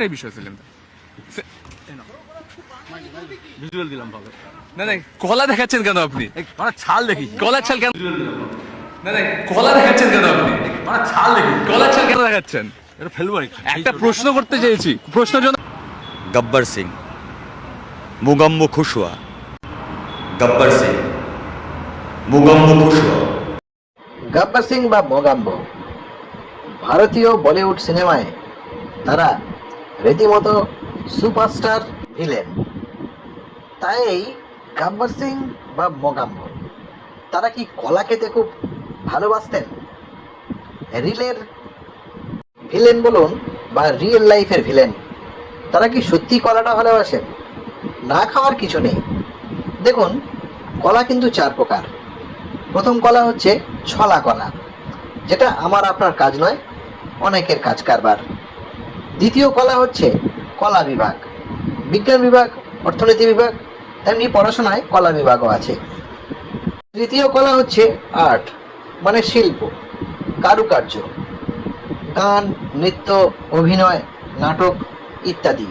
একটাই বিষয় ছিলেন ভিজুয়াল দিলাম ভালো। না না, কলা দেখাচ্ছেন কেন আপনি? মানে ছাল দেখি, কলার ছাল কেন? না না, কলা দেখাচ্ছেন কেন আপনি? মানে ছাল দেখি, কলার ছাল কেন দেখাচ্ছেন? এটা ফেলবো একটা প্রশ্ন করতে চেয়েছি, প্রশ্নের জন্য। गब्बर सिंह मुगम्बो खुश हुआ। गब्बर सिंह मुगम्बो खुश हुआ। গব্বর সিং বা মোগাম্বো ভারতীয় বলিউড সিনেমায় তারা রীতিমতো সুপারস্টার ভিলেন। তাই এই গব্বর সিং বা মোগাম্বো তারা কি কলা খেতে খুব ভালোবাসতেন? রিলের ভিলেন বলুন বা রিয়েল লাইফের ভিলেন, তারা কি সত্যি কলাটা ভালোবাসেন? না খাওয়ার কিছু নেই। দেখুন, কলা কিন্তু 4 প্রকার। প্রথম কলা হচ্ছে ছলা কলা, যেটা আমার আপনার কাজ নয়, অনেকের কাজ কারবার। দ্বিতীয় কলা হচ্ছে কলা বিভাগ, বিজ্ঞান বিভাগ, অর্থনীতি বিভাগ, তেমনি পড়াশোনায় কলা বিভাগও আছে। তৃতীয় কলা হচ্ছে আর্ট, মানে শিল্প, কারুকার্য, গান, নৃত্য, অভিনয়, নাটক ইত্যাদি।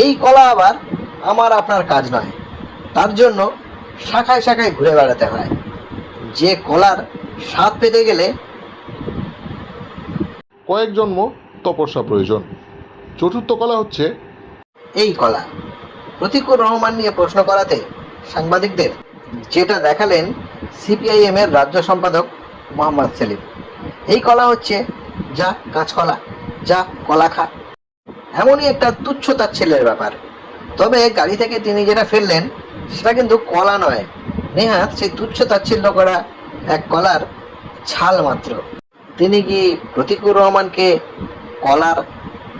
এই কলা আবার আমার আপনার কাজ নয়, তার জন্য শাখায় শাখায় ঘুরে বেড়াতে হয়। যে কলার স্বাদ পেতে গেলে কয়েক জন্ম তপস্যা প্রয়োজন। চতুর্থ কলা হচ্ছে এই কলা। প্রতিকুর রহমান নিয়ে প্রশ্ন করাতে সাংবাদিকদের যেটা দেখালেন সিপিআইএম এর রাজ্য সম্পাদক মোহাম্মদ সেলিম, এই কলা হচ্ছে যা কাঁচকলা, যা কলা খা। এমনই একটা তুচ্ছ তাচ্ছিল্যের ব্যাপার। তবে গাড়ি থেকে তিনি যেটা ফেললেন সেটা কিন্তু কলা নয়, নেহাত সেই তুচ্ছ তাচ্ছিল্য করা এক কলার ছাল মাত্র। তিনি কি প্রতিকুর রহমানকে কলার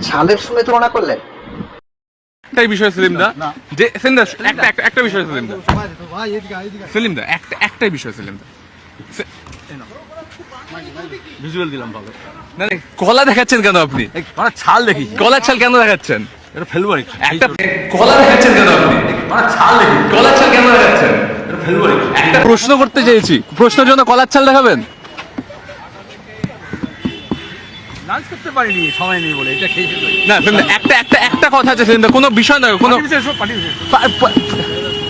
ছালের সঙ্গে তুলনা করলেন? একটাই বিষয় সেলিম দা, যে সেলিম দা একটা বিষয় সেলিম দা, সেলিম দা একটাই বিষয় সেলিম দা। ভিজুয়াল দিলাম ভালো। না না, কলা দেখাচ্ছেন কেন আপনি? মানে ছাল দেখি, কলার ছাল কেন দেখাচ্ছেন? এটা ফেলবো একটা কলা দেখাচ্ছেন কেন আপনি? মানে ছাল দেখি, কলার ছাল কেন দেখাচ্ছেন? এটা ফেলবো একটা প্রশ্ন করতে চেয়েছি, প্রশ্নের জন্য কলার ছাল দেখাবেন? লাঞ্চ করতে পারিনি, সময় নেই বলে এটা খেয়ে ফেলবো। না সেলিম দা, একটা কথা আছে সেলিম দা, কোনো বিষয় নয়, কোনো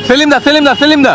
সেলিম দা